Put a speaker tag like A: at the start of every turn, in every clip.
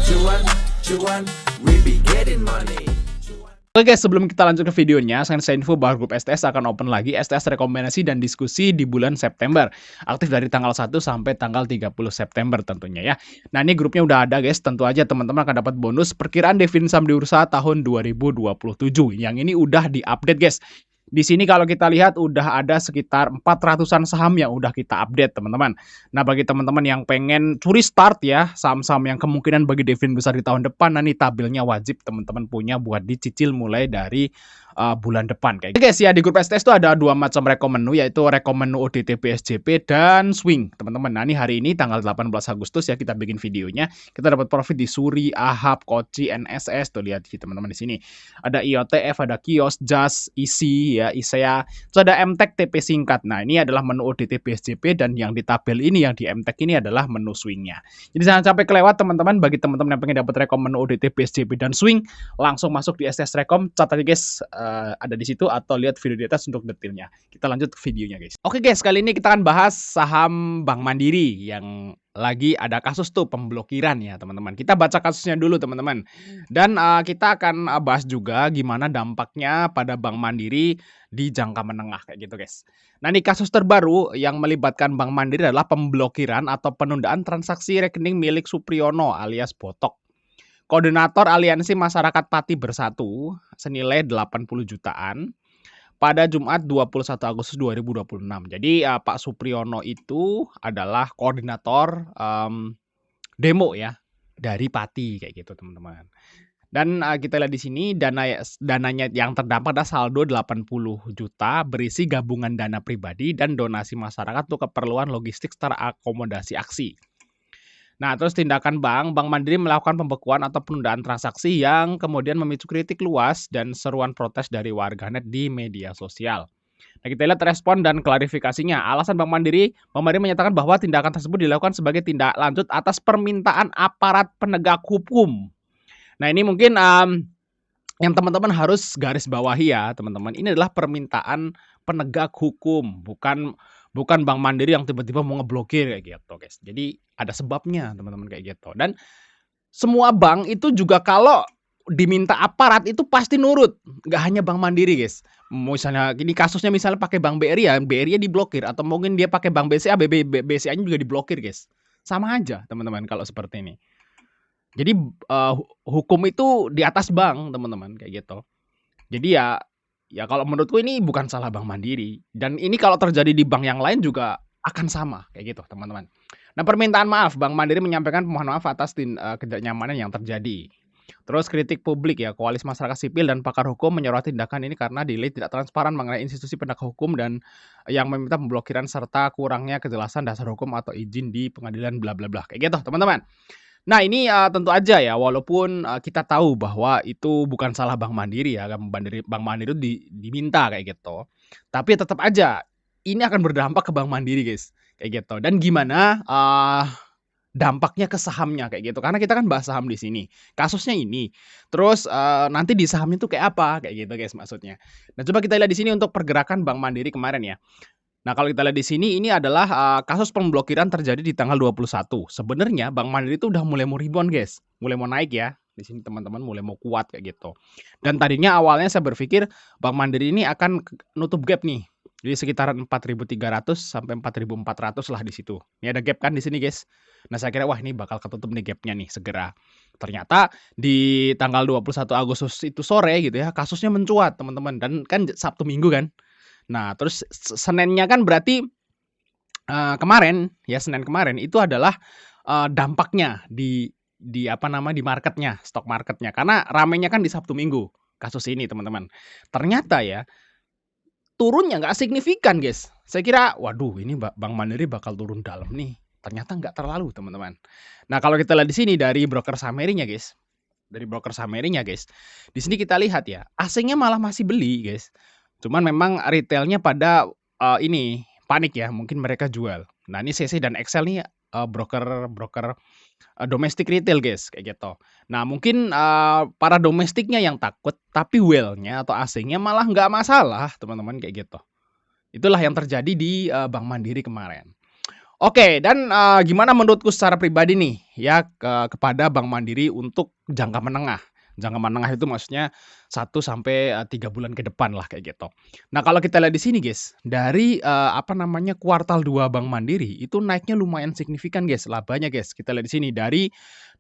A: Cuan, cuan, we be getting money.
B: Oke guys, sebelum kita lanjut ke videonya, saya info bahwa grup STS akan open lagi STS rekomendasi dan diskusi di bulan September. Aktif dari tanggal 1 sampai tanggal 30 September tentunya ya. Nah ini grupnya udah ada guys, tentu aja teman-teman akan dapat bonus perkiraan Devin Sam di Ursa tahun 2027. Yang ini udah diupdate guys. Di sini kalau kita lihat udah ada sekitar 400-an saham yang udah kita update teman-teman. Nah bagi teman-teman yang pengen curi start ya, saham-saham yang kemungkinan bagi Devin besar di tahun depan, nah ini tabelnya wajib teman-teman punya buat dicicil mulai dari bulan depan kayak gitu. Guys ya, di grup STS itu ada dua macam rekom menu, yaitu rekom menu ODT PSJP dan swing teman-teman. Nah ini hari ini tanggal 18 Agustus ya kita bikin videonya. Kita dapat profit di Suri, Ahab, Koci, NSS, tuh lihat teman-teman di sini. Ada IOTF, ada Kios, JAS, ISI ya, ISEA. Terus ada MTEK TP singkat. Nah ini adalah menu ODT PSJP dan yang di tabel ini, yang di MTEK ini adalah menu swingnya. Jadi jangan sampai kelewat teman-teman. Bagi teman-teman yang pengen dapat rekom menu ODT PSJP dan swing, langsung masuk di STS Rekom. Catat guys, ada di situ atau lihat video di atas untuk detailnya. Kita lanjut ke videonya guys. Oke guys, kali ini kita akan bahas saham Bank Mandiri yang lagi ada kasus tuh pemblokiran ya teman-teman. Kita baca kasusnya dulu teman-teman. Dan kita akan bahas juga gimana dampaknya pada Bank Mandiri di jangka menengah kayak gitu guys. Nah ini kasus terbaru yang melibatkan Bank Mandiri adalah pemblokiran atau penundaan transaksi rekening milik Supriyono alias Botok, koordinator Aliansi Masyarakat Pati Bersatu senilai 80 jutaan pada Jumat 21 Agustus 2026. Jadi Pak Supriyono itu adalah koordinator demo ya dari Pati kayak gitu teman-teman. Dan kita lihat di sini dananya yang terdampak ada saldo 80 juta berisi gabungan dana pribadi dan donasi masyarakat untuk keperluan logistik terakomodasi aksi. Nah, terus tindakan Bank Mandiri melakukan pembekuan atau penundaan transaksi yang kemudian memicu kritik luas dan seruan protes dari warganet di media sosial. Nah, kita lihat respon dan klarifikasinya. Alasan Bank Mandiri menyatakan bahwa tindakan tersebut dilakukan sebagai tindak lanjut atas permintaan aparat penegak hukum. Nah, ini mungkin yang teman-teman harus garis bawahi ya, teman-teman. Ini adalah permintaan penegak hukum, bukan Bank Mandiri yang tiba-tiba mau ngeblokir kayak gitu, guys. Jadi ada sebabnya, teman-teman kayak gitu. Dan semua bank itu juga kalau diminta aparat itu pasti nurut. Nggak hanya Bank Mandiri, guys. Misalnya ini kasusnya misalnya pakai Bank BRI ya, BRI diblokir, atau mungkin dia pakai Bank BCA, BCA-nya juga diblokir, guys. Sama aja, teman-teman, kalau seperti ini. Jadi hukum itu di atas bank, teman-teman, kayak gitu. Jadi ya kalau menurutku ini bukan salah Bank Mandiri, dan ini kalau terjadi di bank yang lain juga akan sama kayak gitu, teman-teman. Nah, permintaan maaf, Bank Mandiri menyampaikan mohon maaf atas ketidaknyamanan yang terjadi. Terus kritik publik ya, koalisi masyarakat sipil dan pakar hukum menyoroti tindakan ini karena dinilai tidak transparan mengenai institusi penegak hukum dan yang meminta pemblokiran serta kurangnya kejelasan dasar hukum atau izin di pengadilan bla bla bla kayak gitu, teman-teman. Nah ini tentu aja ya, walaupun kita tahu bahwa itu bukan salah Bank Mandiri ya, Bank Mandiri diminta kayak gitu. Tapi tetap aja ini akan berdampak ke Bank Mandiri guys, kayak gitu. Dan gimana dampaknya ke sahamnya kayak gitu. Karena kita kan bahas saham di sini. Kasusnya ini. Terus nanti di sahamnya tuh kayak apa? Kayak gitu guys maksudnya. Nah, coba kita lihat di sini untuk pergerakan Bank Mandiri kemarin ya. Nah, kalau kita lihat di sini ini adalah kasus pemblokiran terjadi di tanggal 21. Sebenarnya Bank Mandiri itu udah mulai mau rebound, guys. Mulai mau naik ya. Di sini teman-teman mulai mau kuat kayak gitu. Dan tadinya awalnya saya berpikir Bank Mandiri ini akan nutup gap nih. Jadi sekitaran 4.300 sampai 4.400 lah di situ. Ini ada gap kan di sini, guys. Nah, saya kira wah ini bakal ketutup nih gapnya nih segera. Ternyata di tanggal 21 Agustus itu sore gitu ya, kasusnya mencuat, teman-teman. Dan kan Sabtu Minggu kan. Nah, terus Seninnya kan berarti kemarin ya, Senin kemarin itu adalah dampaknya di marketnya, stock marketnya. Karena ramenya kan di Sabtu Minggu kasus ini, teman-teman. Ternyata ya turunnya nggak signifikan, guys. Saya kira, waduh ini Bank Mandiri bakal turun dalam nih. Ternyata nggak terlalu, teman-teman. Nah, kalau kita lihat di sini dari broker Samerinya, guys. Dari broker Samerinya, guys. Di sini kita lihat ya, asingnya malah masih beli, guys. Cuman memang retailnya pada ini panik ya, mungkin mereka jual. Nah, ini CC dan Excel nih broker domestic retail, guys, kayak gitu. Nah, mungkin para domestiknya yang takut, tapi whale-nya atau asingnya malah nggak masalah, teman-teman, kayak gitu. Itulah yang terjadi di Bank Mandiri kemarin. Oke, dan, gimana menurutku secara pribadi nih, ya, kepada Bank Mandiri untuk jangka menengah. Jangka menengah itu maksudnya 1 sampai 3 bulan ke depan lah, kayak gitu. Nah, kalau kita lihat di sini, guys, dari, apa namanya, kuartal 2 Bank Mandiri, itu naiknya lumayan signifikan, guys, labanya, guys. Kita lihat di sini, dari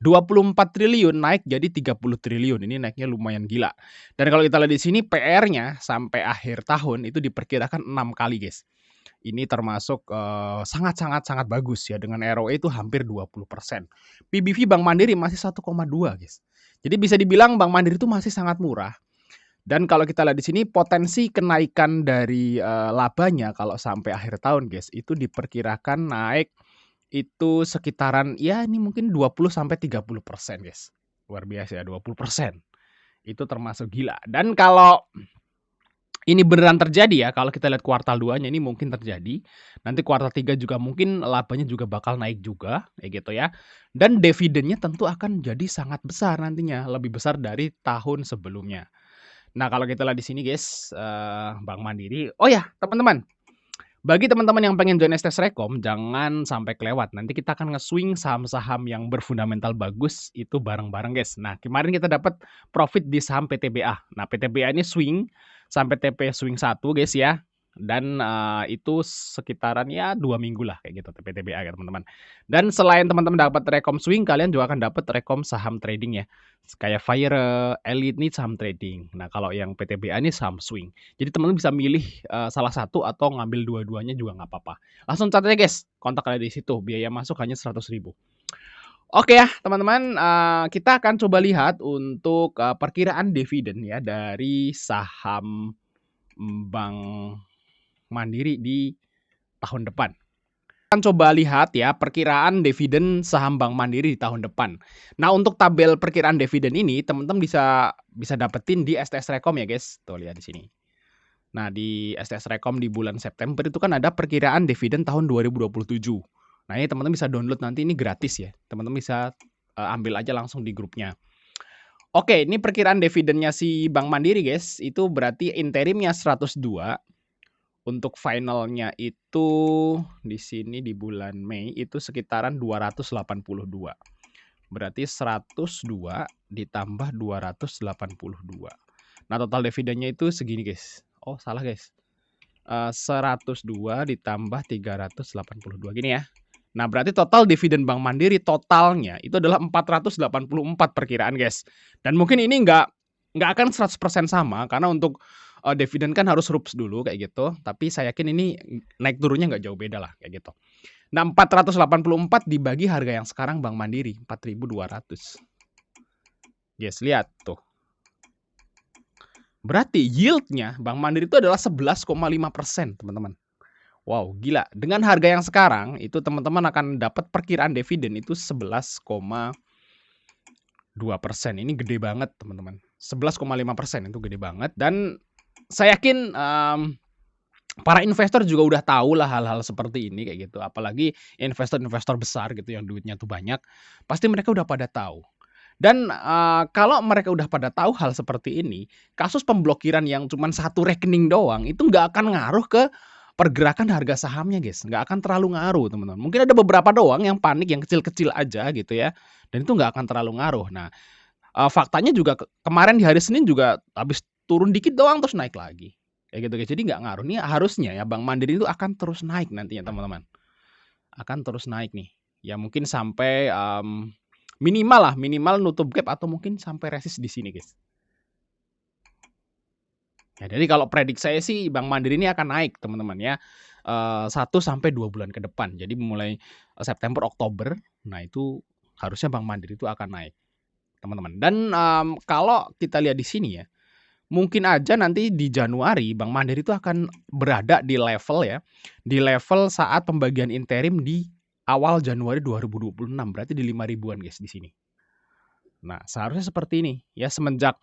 B: 24 triliun naik jadi 30 triliun, ini naiknya lumayan gila. Dan kalau kita lihat di sini, PR-nya sampai akhir tahun itu diperkirakan 6 kali, guys. Ini termasuk, sangat sangat sangat bagus ya, dengan ROE itu hampir 20%. PBV Bank Mandiri masih 1,2, guys. Jadi bisa dibilang Bank Mandiri itu masih sangat murah, dan kalau kita lihat di sini potensi kenaikan dari, labanya kalau sampai akhir tahun, guys, itu diperkirakan naik itu sekitaran, ya ini mungkin 20 sampai 30%, guys. Luar biasa ya, 20%. Itu termasuk gila. Dan kalau ini beneran terjadi ya, kalau kita lihat kuartal 2-nya ini mungkin terjadi. Nanti kuartal 3 juga mungkin labanya juga bakal naik juga, kayak gitu ya. Dan dividennya tentu akan jadi sangat besar nantinya, lebih besar dari tahun sebelumnya. Nah, kalau kita lihat di sini guys, Bank Mandiri, oh ya teman-teman, bagi teman-teman yang pengen join STS Rekom, jangan sampai kelewat. Nanti kita akan nge-swing saham-saham yang berfundamental bagus itu bareng-bareng, guys. Nah, kemarin kita dapat profit di saham PTBA. Nah, PTBA ini swing sampai TP swing 1, guys ya. Dan, itu sekitaran ya 2 minggu lah kayak gitu PTBA ya, teman-teman. Dan selain teman-teman dapat rekom swing, kalian juga akan dapat rekom saham trading ya. Kayak Fire, Elite nih saham trading. Nah, kalau yang PTBA ini saham swing. Jadi teman-teman bisa milih, salah satu atau ngambil dua-duanya juga nggak apa-apa. Langsung catat aja guys, kontak aja di situ, biaya masuk hanya 100.000. Oke ya teman-teman, kita akan coba lihat untuk, perkiraan dividen ya dari saham, Bank Mandiri di tahun depan. Kita coba lihat ya perkiraan dividen saham Bank Mandiri di tahun depan. Nah, untuk tabel perkiraan dividen ini teman-teman bisa dapetin di STS Rekom ya guys, tuh lihat di sini. Nah, di STS Rekom di bulan September itu kan ada perkiraan dividen tahun 2027. Nah, ini teman-teman bisa download nanti, ini gratis ya. Teman-teman bisa, ambil aja langsung di grupnya. Oke, ini perkiraan dividennya si Bank Mandiri guys, itu berarti interimnya 102, untuk finalnya itu di sini di bulan Mei itu sekitaran 282. Berarti 102 ditambah 282. Nah, total dividennya itu segini guys. Oh, salah guys. 102 ditambah 382 gini ya. Nah, berarti total dividen Bank Mandiri totalnya itu adalah 484 perkiraan, guys. Dan mungkin ini nggak akan 100% sama karena untuk, dividen kan harus rups dulu kayak gitu, tapi saya yakin ini naik turunnya nggak jauh beda lah kayak gitu. Nah, 484 dibagi harga yang sekarang Bank Mandiri 4.200. Guys, lihat tuh. Berarti yield-nya Bank Mandiri itu adalah 11,5%, teman-teman. Wow, gila. Dengan harga yang sekarang, itu teman-teman akan dapat perkiraan dividen itu 11,2%. Ini gede banget, teman-teman. 11,5% itu gede banget. Dan saya yakin para investor juga udah tahu lah hal-hal seperti ini kayak gitu. Apalagi investor-investor besar gitu yang duitnya tuh banyak, pasti mereka udah pada tahu. Dan, kalau mereka udah pada tahu hal seperti ini, kasus pemblokiran yang cuman satu rekening doang, itu nggak akan ngaruh ke pergerakan harga sahamnya, guys. Nggak akan terlalu ngaruh, teman-teman. Mungkin ada beberapa doang yang panik, yang kecil-kecil aja gitu ya, dan itu nggak akan terlalu ngaruh. Nah, faktanya juga kemarin di hari Senin juga habis turun dikit doang terus naik lagi, kayak gitu, guys. Jadi nggak ngaruh. Nih harusnya ya Bank Mandiri itu akan terus naik nantinya, teman-teman. Akan terus naik nih. Ya mungkin sampai, minimal nutup gap atau mungkin sampai resist di sini, guys. Ya, jadi kalau prediksi saya sih Bank Mandiri ini akan naik, teman-teman ya, 1 sampai 2 bulan ke depan. Jadi mulai, September, Oktober, nah itu harusnya Bank Mandiri itu akan naik, teman-teman. Dan, kalau kita lihat di sini ya, mungkin aja nanti di Januari Bank Mandiri itu akan berada di level ya, di level saat pembagian interim di awal Januari 2026, berarti di 5 ribuan guys di sini. Nah, seharusnya seperti ini ya, semenjak,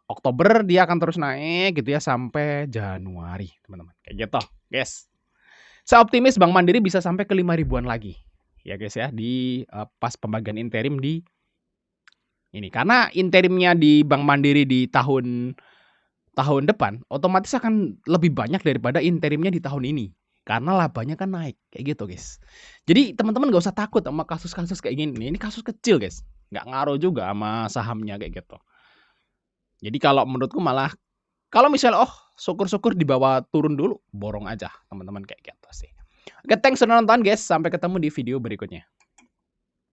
B: Oktober dia akan terus naik gitu ya sampai Januari, teman-teman, kayak gitu, guys. Saya optimis Bank Mandiri bisa sampai ke 5 ribuan lagi, ya guys ya, di, pas pembagian interim di ini. Karena interimnya di Bank Mandiri di tahun depan, otomatis akan lebih banyak daripada interimnya di tahun ini. karena labanya kan naik, kayak gitu, guys. Jadi teman-teman nggak usah takut sama kasus-kasus kayak gini, ini kasus kecil, guys, nggak ngaruh juga sama sahamnya kayak gitu. Jadi kalau menurutku malah kalau misalnya, oh syukur-syukur di bawah turun dulu, borong aja teman-teman kayak gitu sih. Oke, thanks sudah nonton guys, sampai ketemu di video berikutnya.